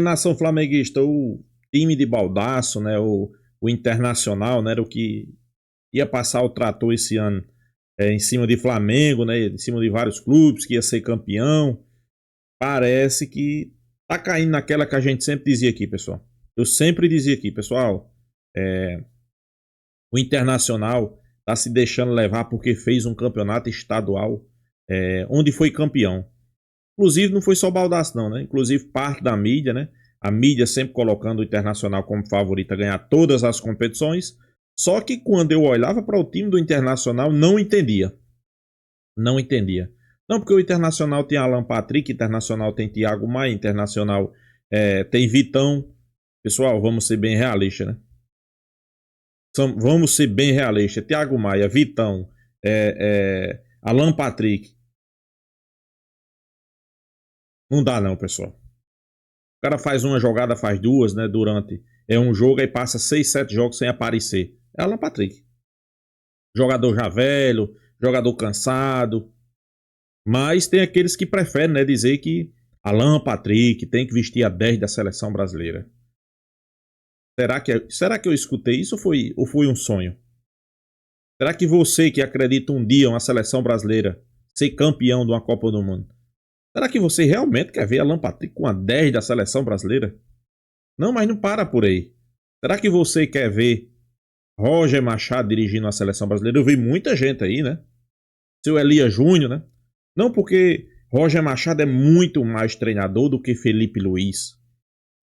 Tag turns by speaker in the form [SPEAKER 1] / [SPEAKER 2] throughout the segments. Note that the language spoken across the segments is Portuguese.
[SPEAKER 1] Nação flamenguista, o time de Baldaço, né, o Internacional, né, era o que ia passar o trator esse ano em cima de Flamengo, né, em cima de vários clubes, que ia ser campeão. Parece que tá caindo naquela que a gente sempre dizia aqui, pessoal. Eu sempre dizia aqui, pessoal, o Internacional tá se deixando levar porque fez um campeonato estadual onde foi campeão. Inclusive, não foi só o Baldaço, não, né? Inclusive, parte da mídia, né? A mídia sempre colocando o Internacional como favorito a ganhar todas as competições. Só que quando eu olhava para o time do Internacional, não entendia. Não entendia. Não, porque o Internacional tem Alan Patrick, Internacional tem Thiago Maia, Internacional tem Vitão. Pessoal, vamos ser bem realistas, né? Vamos ser bem realistas. Thiago Maia, Vitão, Alan Patrick. Não dá não, pessoal. O cara faz uma jogada, faz duas, né? Durante um jogo, aí passa 6, 7 jogos sem aparecer. É Alan Patrick. Jogador já velho, jogador cansado. Mas tem aqueles que preferem, né, dizer que Alan Patrick tem que vestir a 10 da seleção brasileira. Será que eu escutei isso ou foi um sonho? Será que você que acredita um dia uma seleção brasileira ser campeão de uma Copa do Mundo, será que você realmente quer ver Alan Patrick com a 10 da seleção brasileira? Não, mas não para por aí. Será que você quer ver Roger Machado dirigindo a seleção brasileira? Eu vi muita gente aí, né? Seu Elias Júnior, né? Não, porque Roger Machado é muito mais treinador do que Felipe Luiz.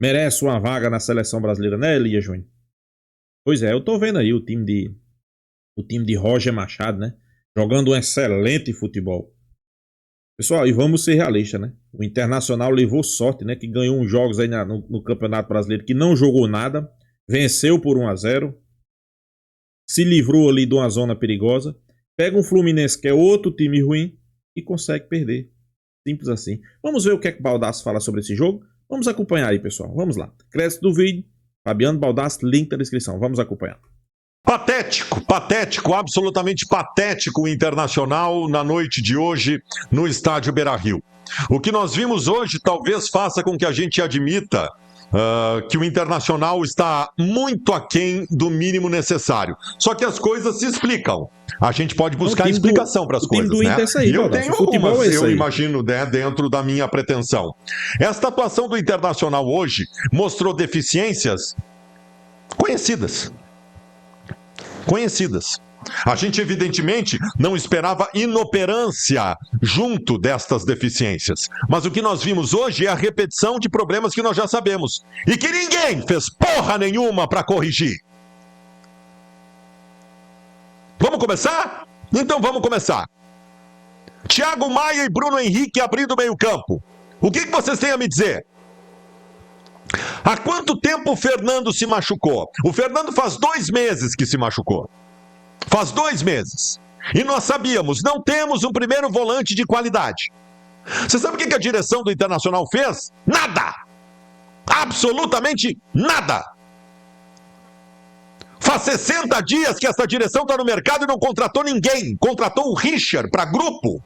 [SPEAKER 1] Merece uma vaga na seleção brasileira, né, Elias Júnior? Pois é, eu tô vendo aí o time de Roger Machado, né? Jogando um excelente futebol. Pessoal, e vamos ser realistas, né? O Internacional levou sorte, né? Que ganhou uns jogos aí no Campeonato Brasileiro que não jogou nada. Venceu por 1-0. Se livrou ali de uma zona perigosa. Pega um Fluminense que é outro time ruim e consegue perder. Simples assim. Vamos ver o que é que Baldaço fala sobre esse jogo. Vamos acompanhar aí, pessoal. Vamos lá. Crédito do vídeo. Fabiano Baldaço, link na descrição. Vamos acompanhar.
[SPEAKER 2] Patético, absolutamente patético o Internacional na noite de hoje no estádio Beira-Rio. O que nós vimos hoje talvez faça com que a gente admita que o Internacional está muito aquém do mínimo necessário. Só que as coisas se explicam. A gente pode buscar explicação para as coisas, né?
[SPEAKER 1] Aí,
[SPEAKER 2] e eu tenho algumas, eu imagino, né, dentro da minha pretensão. Esta atuação do Internacional hoje mostrou deficiências conhecidas. A gente, evidentemente, não esperava inoperância junto destas deficiências. Mas o que nós vimos hoje é a repetição de problemas que nós já sabemos. E que ninguém fez porra nenhuma para corrigir. Vamos começar? Então vamos começar. Thiago Maia e Bruno Henrique abrindo o meio-campo. O que vocês têm a me dizer? Há quanto tempo o Fernando se machucou? O Fernando faz 2 meses que se machucou. Faz 2 meses. E nós sabíamos, não temos um primeiro volante de qualidade. Você sabe o que a direção do Internacional fez? Nada! Absolutamente nada! Faz 60 dias que essa direção está no mercado e não contratou ninguém. Contratou o Richard para grupo.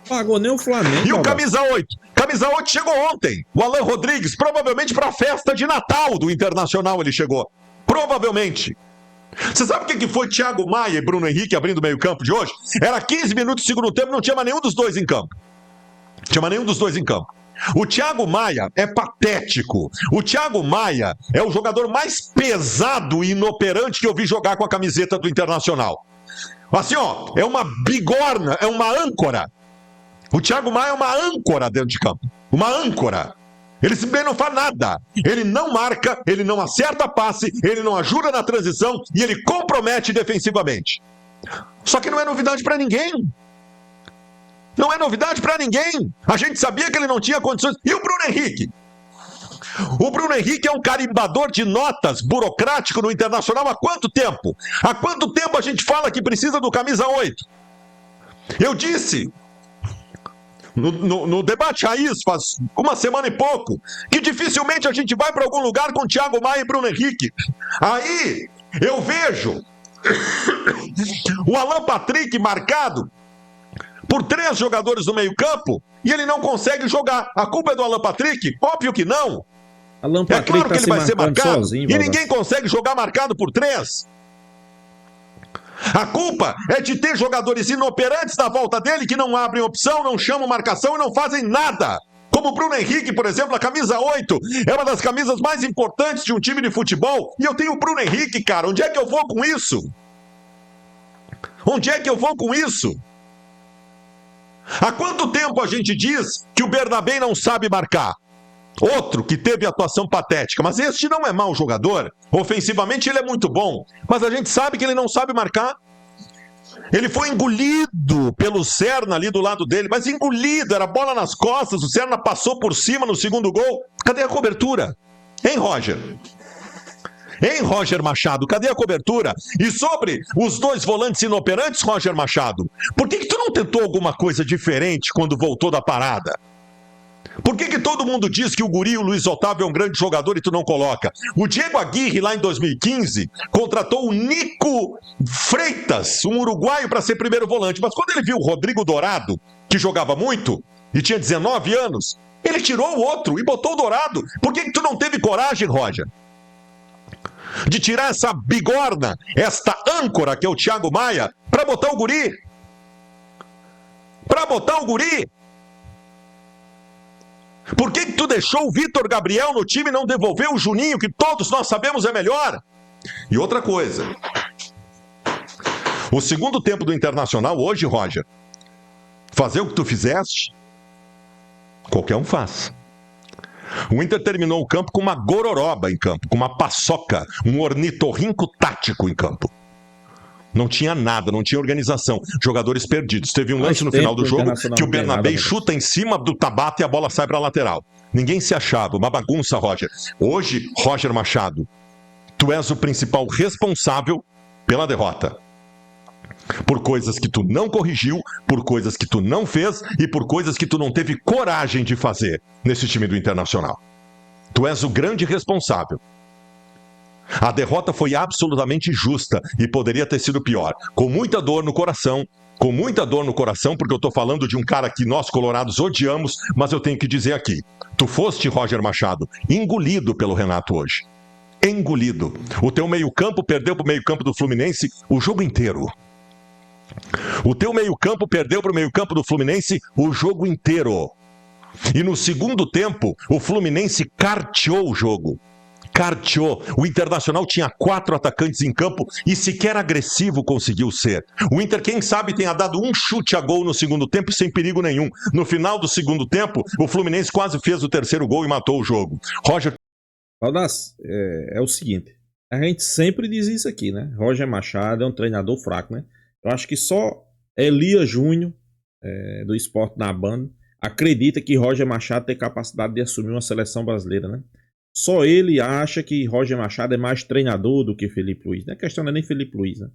[SPEAKER 1] Pagou nem o Flamengo.
[SPEAKER 2] E o camisa 8? Camisa 8 chegou ontem. O Alan Rodrigues, provavelmente para a festa de Natal do Internacional ele chegou. Provavelmente. Você sabe o que foi Thiago Maia e Bruno Henrique abrindo o meio-campo de hoje? Era 15 minutos do segundo tempo, não tinha mais nenhum dos dois em campo. O Thiago Maia é patético. O Thiago Maia é o jogador mais pesado e inoperante que eu vi jogar com a camiseta do Internacional. Assim, ó, é uma bigorna, é uma âncora. O Thiago Maia é uma âncora dentro de campo. Uma âncora. Ele simplesmente não faz nada. Ele não marca, ele não acerta passe, ele não ajuda na transição e ele compromete defensivamente. Só que não é novidade para ninguém. Não é novidade para ninguém. A gente sabia que ele não tinha condições. E o Bruno Henrique? O Bruno Henrique é um carimbador de notas burocrático no Internacional há quanto tempo? Há quanto tempo a gente fala que precisa do camisa 8? Eu disse... No debate raiz, faz 1 semana e pouco, que dificilmente a gente vai para algum lugar com Thiago Maia e Bruno Henrique. Aí eu vejo o Alan Patrick marcado por 3 jogadores no meio-campo e ele não consegue jogar. A culpa é do Alan Patrick? Óbvio que não.
[SPEAKER 1] Alan
[SPEAKER 2] É
[SPEAKER 1] Patrick
[SPEAKER 2] claro
[SPEAKER 1] tá
[SPEAKER 2] que ele
[SPEAKER 1] se
[SPEAKER 2] vai ser
[SPEAKER 1] marcando
[SPEAKER 2] marcado.
[SPEAKER 1] sozinho,
[SPEAKER 2] E
[SPEAKER 1] Baldasso.
[SPEAKER 2] ninguém consegue jogar marcado por 3. A culpa é de ter jogadores inoperantes na volta dele que não abrem opção, não chamam marcação e não fazem nada. Como o Bruno Henrique, por exemplo, a camisa 8 é uma das camisas mais importantes de um time de futebol. E eu tenho o Bruno Henrique, cara. Onde é que eu vou com isso? Onde é que eu vou com isso? Há quanto tempo a gente diz que o Bernabé não sabe marcar? Outro que teve atuação patética, mas este não é mau jogador. Ofensivamente ele é muito bom, mas a gente sabe que ele não sabe marcar. Ele foi engolido pelo Serna ali do lado dele, mas engolido, era bola nas costas, o Serna passou por cima no segundo gol. Cadê a cobertura? Hein, Roger? Hein, Roger Machado? Cadê a cobertura? E sobre os 2 volantes inoperantes, Roger Machado, por que tu não tentou alguma coisa diferente quando voltou da parada? Por que todo mundo diz que o guri, o Luiz Otávio, é um grande jogador e tu não coloca? O Diego Aguirre, lá em 2015, contratou o Nico Freitas, um uruguaio, para ser primeiro volante. Mas quando ele viu o Rodrigo Dourado, que jogava muito e tinha 19 anos, ele tirou o outro e botou o Dourado. Por que tu não teve coragem, Roger, de tirar essa bigorna, esta âncora que é o Thiago Maia, para botar o guri? Para botar o guri? Por que tu deixou o Vitor Gabriel no time e não devolveu o Juninho, que todos nós sabemos é melhor? E outra coisa, o segundo tempo do Internacional hoje, Roger, fazer o que tu fizeste, qualquer um faz. O Inter terminou o campo com uma gororoba em campo, com uma paçoca, um ornitorrinco tático em campo. Não tinha nada, não tinha organização. Jogadores perdidos. Teve um lance no final do jogo que o Bernabé chuta em cima do Tabata e a bola sai para a lateral. Ninguém se achava. Uma bagunça, Roger. Hoje, Roger Machado, tu és o principal responsável pela derrota. Por coisas que tu não corrigiu, por coisas que tu não fez e por coisas que tu não teve coragem de fazer nesse time do Internacional. Tu és o grande responsável. A derrota foi absolutamente justa e poderia ter sido pior. Com muita dor no coração, porque eu estou falando de um cara que nós colorados odiamos, mas eu tenho que dizer aqui, tu foste, Roger Machado, engolido pelo Renato hoje. Engolido. O teu meio-campo perdeu para o meio-campo do Fluminense o jogo inteiro. O teu meio-campo perdeu para o meio-campo do Fluminense o jogo inteiro. E no segundo tempo, o Fluminense carteou o jogo. Carteou. O Internacional tinha 4 atacantes em campo e sequer agressivo conseguiu ser. O Inter, quem sabe, tenha dado um chute a gol no segundo tempo sem perigo nenhum. No final do segundo tempo, o Fluminense quase fez o 3º gol e matou o jogo. Roger...
[SPEAKER 1] Baldasso, é o seguinte, a gente sempre diz isso aqui, né? Roger Machado é um treinador fraco, né? Eu acho que só Elias Júnior, do Sport na Banda, acredita que Roger Machado tem capacidade de assumir uma seleção brasileira, né? Só ele acha que Roger Machado é mais treinador do que Felipe Luiz. Não é questão, não é nem Felipe Luiz, né?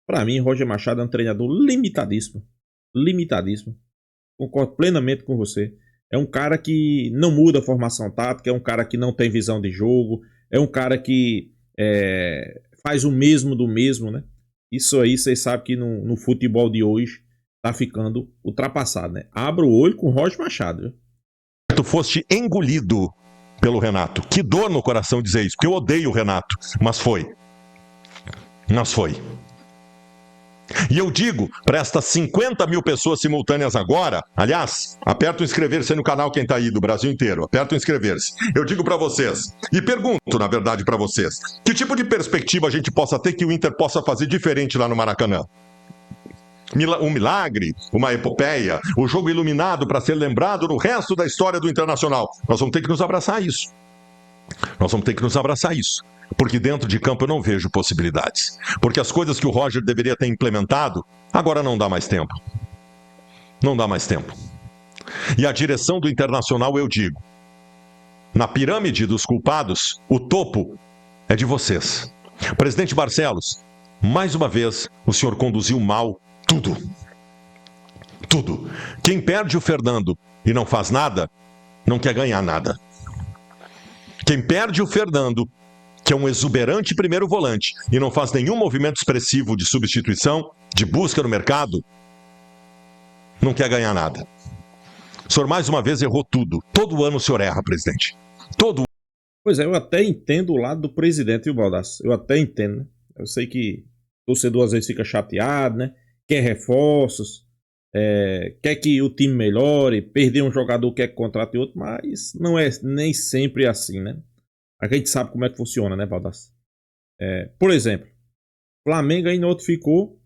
[SPEAKER 1] Pra mim, Roger Machado é um treinador limitadíssimo. Limitadíssimo. Concordo plenamente com você. É um cara que não muda a formação tática, é um cara que não tem visão de jogo, é um cara que faz o mesmo do mesmo, né? Isso aí, vocês sabem que no futebol de hoje tá ficando ultrapassado, né? Abra o olho com o Roger Machado, viu?
[SPEAKER 2] Tu foste engolido pelo Renato. Que dor no coração dizer isso, porque eu odeio o Renato, mas foi. Mas foi. E eu digo para estas 50 mil pessoas simultâneas agora, aliás, aperta o inscrever-se no canal quem tá aí do Brasil inteiro, aperta o inscrever-se. Eu digo para vocês, e pergunto na verdade para vocês, que tipo de perspectiva a gente possa ter que o Inter possa fazer diferente lá no Maracanã? Um milagre, uma epopeia, o jogo iluminado para ser lembrado no resto da história do Internacional. Nós vamos ter que nos abraçar a isso. Nós vamos ter que nos abraçar a isso. Porque dentro de campo eu não vejo possibilidades. Porque as coisas que o Roger deveria ter implementado, agora não dá mais tempo. Não dá mais tempo. E a direção do Internacional, eu digo, na pirâmide dos culpados, o topo é de vocês. Presidente Barcelos, mais uma vez, o senhor conduziu mal tudo. Tudo. Quem perde o Fernando e não faz nada, não quer ganhar nada. Quem perde o Fernando, que é um exuberante primeiro volante, e não faz nenhum movimento expressivo de substituição, de busca no mercado, não quer ganhar nada. O senhor mais uma vez errou tudo. Todo ano o senhor erra, presidente. Todo
[SPEAKER 1] Pois é, eu até entendo o lado do presidente, viu, Baldasso? Eu até entendo, né? Eu sei que o torcedor às vezes fica chateado, né? Quer reforços, quer que o time melhore, perder um jogador quer que contrate outro, mas não é nem sempre assim, né? A gente sabe como é que funciona, né, Baldasso? Por exemplo, o Flamengo aí notificou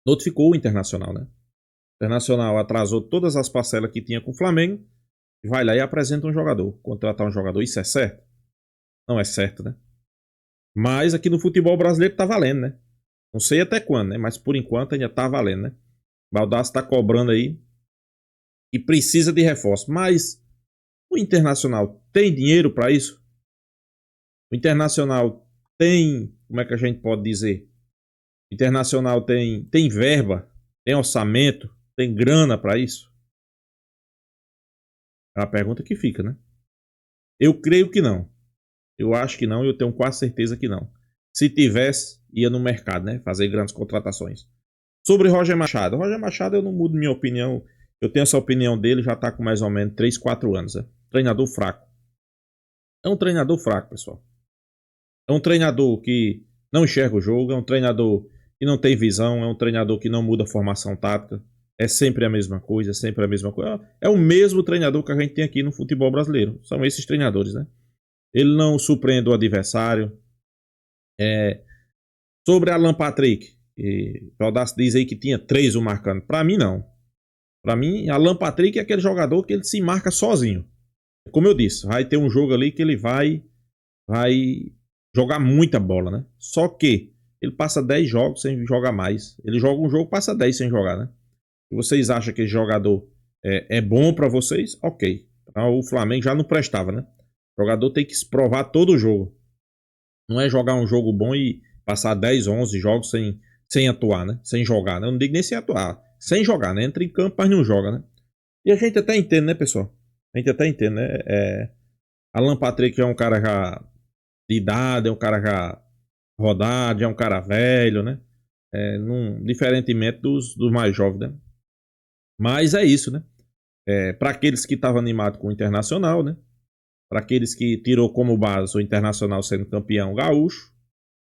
[SPEAKER 1] o Internacional, né? O Internacional atrasou todas as parcelas que tinha com o Flamengo, vai lá e apresenta um jogador. Contratar um jogador, isso é certo? Não é certo, né? Mas aqui no futebol brasileiro tá valendo, né? Não sei até quando, né? Mas por enquanto ainda tá valendo, né? Baldassi tá cobrando aí e precisa de reforço. Mas o Internacional tem dinheiro para isso? O Internacional tem, como é que a gente pode dizer? O Internacional tem verba, tem orçamento, tem grana para isso? É uma pergunta que fica, né? Eu creio que não. Eu acho que não e eu tenho quase certeza que não. Se tivesse, ia no mercado, né? Fazer grandes contratações. Sobre Roger Machado. Roger Machado eu não mudo minha opinião. Eu tenho essa opinião dele, já tá com mais ou menos 3, 4 anos. Né? Treinador fraco. É um treinador fraco, pessoal. É um treinador que não enxerga o jogo, é um treinador que não tem visão, é um treinador que não muda a formação tática. É sempre a mesma coisa, é sempre a mesma coisa. É o mesmo treinador que a gente tem aqui no futebol brasileiro. São esses treinadores, né? Ele não surpreende o adversário. Sobre Alan Patrick, o Audace diz aí que tinha 3 o marcando. Pra mim, não. Pra mim, Alan Patrick é aquele jogador que ele se marca sozinho. Como eu disse, vai ter um jogo ali que ele vai jogar muita bola, né? Só que ele passa 10 jogos sem jogar mais. Ele joga um jogo, passa 10 sem jogar, né? Se vocês acham que esse jogador é bom pra vocês, ok. Então, o Flamengo já não prestava, né? O jogador tem que se provar todo jogo. Não é jogar um jogo bom e passar 10, 11 jogos sem atuar, né? Sem jogar, né? Eu não digo nem sem atuar. Sem jogar, né? Entra em campo, mas não joga, né? E a gente até entende, né, pessoal? A gente até entende, né? Alan Patrick é um cara já de idade, é um cara já rodado, é um cara velho, né? Diferentemente dos mais jovens, né? Mas é isso, né? Para aqueles que estavam animados com o Internacional, né? Para aqueles que tirou como base o Internacional sendo campeão gaúcho,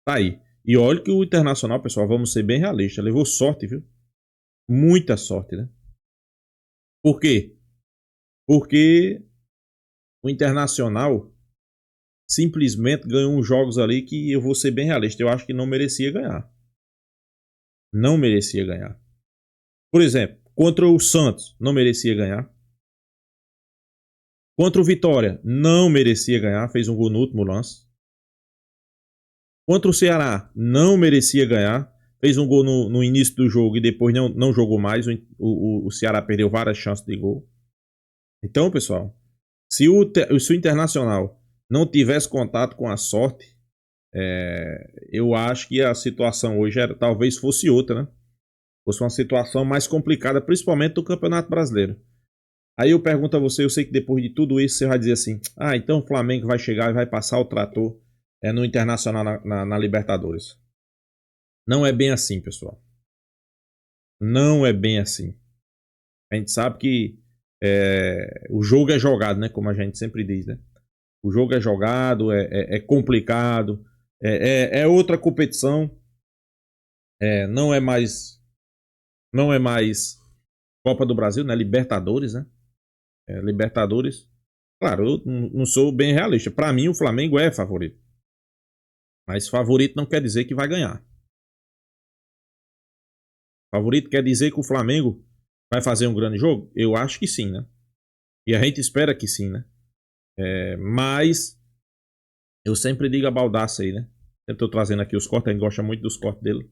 [SPEAKER 1] tá aí. E olha que o Internacional, pessoal, vamos ser bem realistas, levou sorte, viu? Muita sorte, né? Por quê? Porque o Internacional simplesmente ganhou uns jogos ali que eu vou ser bem realista, eu acho que não merecia ganhar. Não merecia ganhar. Por exemplo, contra o Santos, não merecia ganhar. Contra o Vitória, não merecia ganhar, fez um gol no último lance. Contra o Ceará, não merecia ganhar, fez um gol no início do jogo e depois não jogou mais. O Ceará perdeu várias chances de gol. Então, pessoal, se o Internacional não tivesse contato com a sorte, eu acho que a situação hoje talvez fosse outra, né? Fosse uma situação mais complicada, principalmente do Campeonato Brasileiro. Aí eu pergunto a você, eu sei que depois de tudo isso você vai dizer assim, então o Flamengo vai chegar e vai passar o trator no Internacional na Libertadores. Não é bem assim, pessoal. Não é bem assim. A gente sabe que o jogo é jogado, né? Como a gente sempre diz, né? O jogo é jogado, é complicado, é outra competição. Não é mais, não é mais Copa do Brasil, né? Libertadores, né? Libertadores. Claro, eu não sou bem realista. Para mim, o Flamengo é favorito. Mas favorito não quer dizer que vai ganhar. Favorito quer dizer que o Flamengo vai fazer um grande jogo? Eu acho que sim, né? E a gente espera que sim, né? Mas eu sempre digo a Baldaça aí, né? Sempre tô trazendo aqui os cortes, a gente gosta muito dos cortes dele.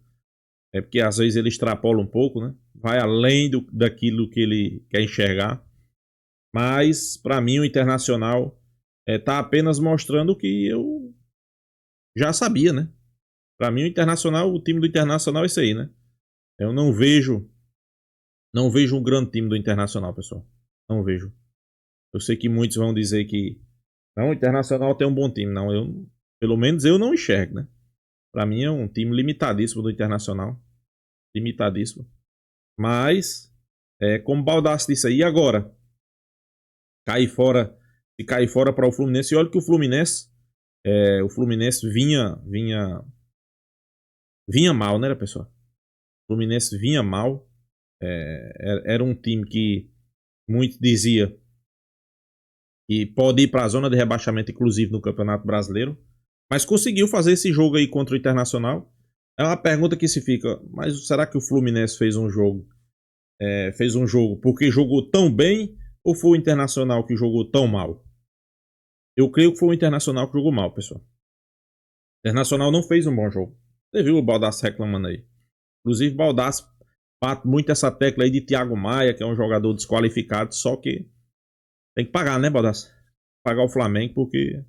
[SPEAKER 1] É porque às vezes ele extrapola um pouco, né? Vai além daquilo que ele quer enxergar. Mas, para mim, o Internacional tá apenas mostrando o que eu já sabia, né? Para mim, o time do Internacional é isso aí, né? Eu não vejo um grande time do Internacional, pessoal. Não vejo. Eu sei que muitos vão dizer que não, o Internacional tem um bom time. Não, pelo menos eu não enxergo, né? Para mim é um time limitadíssimo do Internacional. Limitadíssimo. Mas, como o Baldassi disse aí, agora? Cair fora, de cair fora para o Fluminense. E olha que o Fluminense vinha mal, né, pessoal? O Fluminense vinha mal. Era um time que muito dizia que pode ir para a zona de rebaixamento, inclusive no Campeonato Brasileiro. Mas conseguiu fazer esse jogo aí contra o Internacional. É uma pergunta que se fica, mas será que o Fluminense fez um jogo? Fez um jogo porque jogou tão bem ou foi o Internacional que jogou tão mal? Eu creio que foi o Internacional que jogou mal, pessoal. O Internacional não fez um bom jogo. Você viu o Baldassi reclamando aí. Inclusive, Baldassi bate muito essa tecla aí de Thiago Maia, que é um jogador desqualificado, só que tem que pagar, né, Baldassi? Pagar o Flamengo porque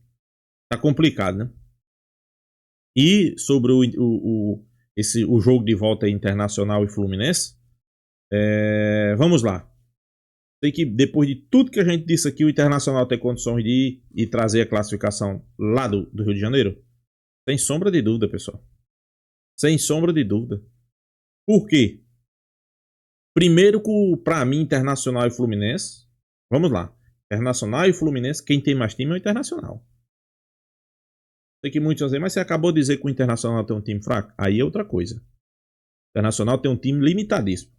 [SPEAKER 1] tá complicado, né? E sobre o jogo de volta Internacional e Fluminense, vamos lá. Sei que depois de tudo que a gente disse aqui, o Internacional tem condições de ir e trazer a classificação lá do Rio de Janeiro? Sem sombra de dúvida, pessoal. Sem sombra de dúvida. Por quê? Primeiro, para mim, Internacional e Fluminense. Vamos lá. Internacional e Fluminense, quem tem mais time é o Internacional. Sei que muitos vão dizer, mas você acabou de dizer que o Internacional tem um time fraco. Aí é outra coisa. O Internacional tem um time limitadíssimo.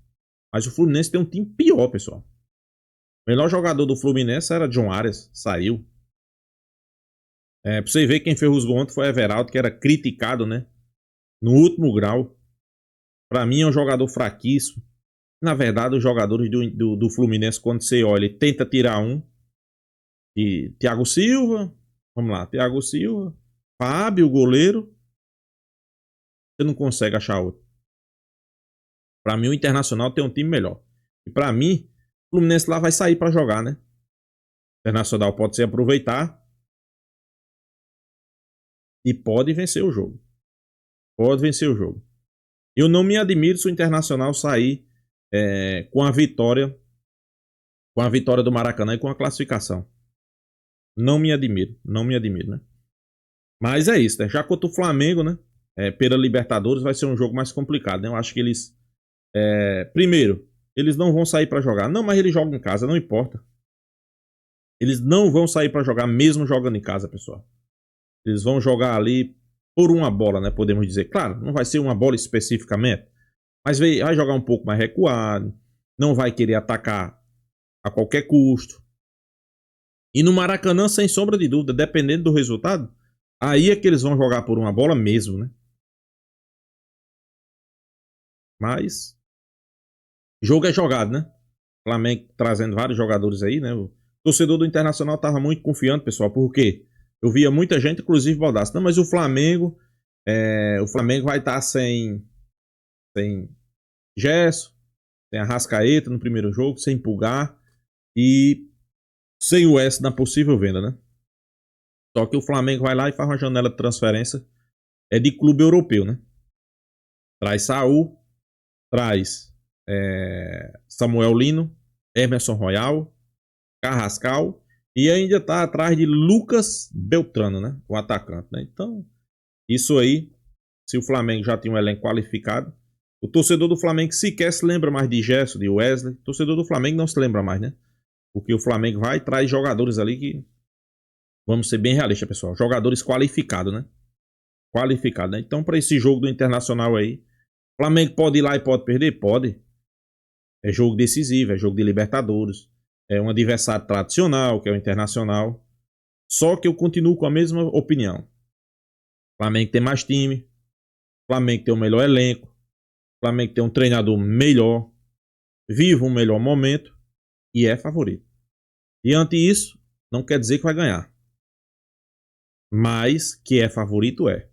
[SPEAKER 1] Mas o Fluminense tem um time pior, pessoal. O melhor jogador do Fluminense era John Arias. Saiu. Pra você ver, quem fez os gols ontem foi Everaldo, que era criticado, né? No último grau. Pra mim é um jogador fraquíssimo. Na verdade, os jogadores do Fluminense, quando você olha, ele tenta tirar um. E Thiago Silva. Vamos lá, Thiago Silva. Fábio, goleiro. Você não consegue achar outro. Pra mim, o Internacional tem um time melhor. E pra mim, o Fluminense lá vai sair pra jogar, né? O Internacional pode se aproveitar. E pode vencer o jogo. Pode vencer o jogo. Eu não me admiro se o Internacional sair com a vitória do Maracanã e com a classificação. Não me admiro, né? Mas é isso, né? Já contra o Flamengo, né? Pela Libertadores vai ser um jogo mais complicado, né? Eu acho que eles... primeiro, eles não vão sair para jogar. Não, mas eles jogam em casa, não importa. Eles não vão sair para jogar mesmo jogando em casa, pessoal. Eles vão jogar ali por uma bola, né? Podemos dizer. Claro, não vai ser uma bola especificamente. Mas vai jogar um pouco mais recuado. Não vai querer atacar a qualquer custo. E no Maracanã, sem sombra de dúvida, dependendo do resultado, aí é que eles vão jogar por uma bola mesmo, né? Mas jogo é jogado, né? Flamengo trazendo vários jogadores aí, né? O torcedor do Internacional estava muito confiante, pessoal. Por quê? Eu via muita gente, inclusive Baldassi. Não, mas o Flamengo vai estar sem Gerson, sem Arrascaeta no primeiro jogo, sem Pulgar e sem o S na possível venda, né? Só que o Flamengo vai lá e faz uma janela de transferência de clube europeu, né? Traz Saul, traz Samuel Lino, Emerson Royal, Carrascal e ainda tá atrás de Lucas Beltrano, né? O atacante, né? Então, isso aí, se o Flamengo já tinha um elenco qualificado, o torcedor do Flamengo sequer se lembra mais de Gerson, de Wesley. O torcedor do Flamengo não se lembra mais, né? Porque o Flamengo vai e traz jogadores ali que, vamos ser bem realistas, pessoal, jogadores qualificados, né? Qualificados, né? Então, para esse jogo do Internacional aí, o Flamengo pode ir lá e pode perder? Pode. É jogo decisivo, é jogo de Libertadores. É um adversário tradicional, que é o Internacional. Só que eu continuo com a mesma opinião. O Flamengo tem mais time. O Flamengo tem um melhor elenco. O Flamengo tem um treinador melhor. Vive um melhor momento. E é favorito. E ante isso, não quer dizer que vai ganhar. Mas que é favorito é.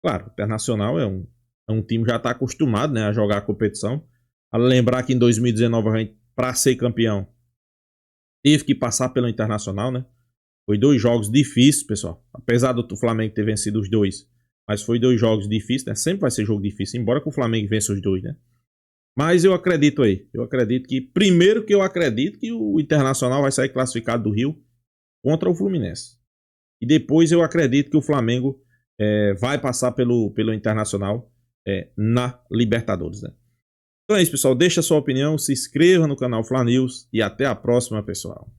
[SPEAKER 1] Claro, o Internacional é um time que já está acostumado, né, a jogar a competição. A lembrar que em 2019 a gente, para ser campeão, teve que passar pelo Internacional, né? Foi 2 jogos difíceis, pessoal. Apesar do Flamengo ter vencido os 2, mas foi 2 jogos difíceis, né? Sempre vai ser jogo difícil, embora que o Flamengo vença os 2, né? Mas eu acredito aí. Eu acredito que, primeiro que eu acredito que o Internacional vai sair classificado do Rio contra o Fluminense. E depois eu acredito que o Flamengo vai passar pelo Internacional na Libertadores, né? Então é isso, pessoal. Deixa a sua opinião, se inscreva no canal Fla News e até a próxima, pessoal.